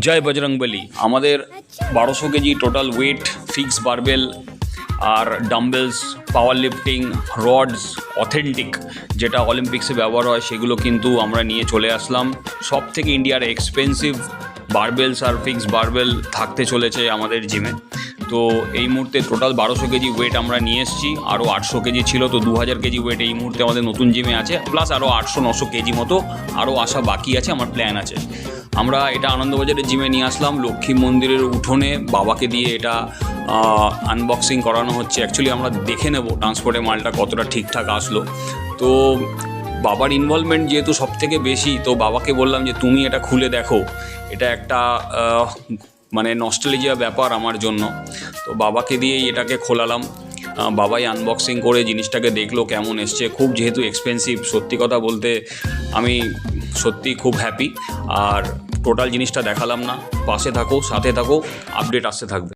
জয় বজরংবলী। আমাদের 1200 KG total weight, fix barbell আর dumbbells, power lifting, rods authentic যেটা অলিম্পিক্সে ব্যবহার হয় সেগুলো কিন্তু আমরা নিয়ে চলে আসলাম। সব থেকে ইন্ডিয়ার এক্সপেন্সিভ বারবেলস আর ফিক্স বারবেল থাকতে চলেছে আমাদের জিমে। তো এই মুহূর্তে টোটাল 1200 কেজি ওয়েট আমরা নিয়ে এসেছি। আরও 800 কেজি ছিল, তো 2000 কেজি ওয়েট এই মুহূর্তে আমাদের নতুন জিমে আছে, প্লাস আরও 800-900 কেজি মতো আরও আসা বাকি আছে, আমার প্ল্যান আছে। আমরা এটা আনন্দবাজারের জিমে নিয়ে আসলাম, লক্ষ্মী মন্দিরের উঠোনে বাবাকে দিয়ে এটা আনবক্সিং করানো হচ্ছে। অ্যাকচুয়ালি আমরা দেখে নেব ট্রান্সপোর্টে মালটা কতটা ঠিকঠাক আসলো। তো বাবার ইনভলভমেন্ট যেহেতু সব থেকে বেশি, তো বাবাকে বললাম যে তুমি এটা খুলে দেখো, এটা একটা মানে নস্টালজিয়া ব্যাপার আমার জন্য। তো বাবাকে দিয়েই এটাকে খোলালাম। বাবাই আনবক্সিং করে জিনিসটাকে দেখলো কেমন এসছে। খুব যেহেতু এক্সপেন্সিভ, সত্যি কথা বলতে আমি সত্যি খুব হ্যাপি। আর টোটাল জিনিসটা দেখালাম না, পাশে থাকো, সাথে থাকো, আপডেট আসতে থাকবে।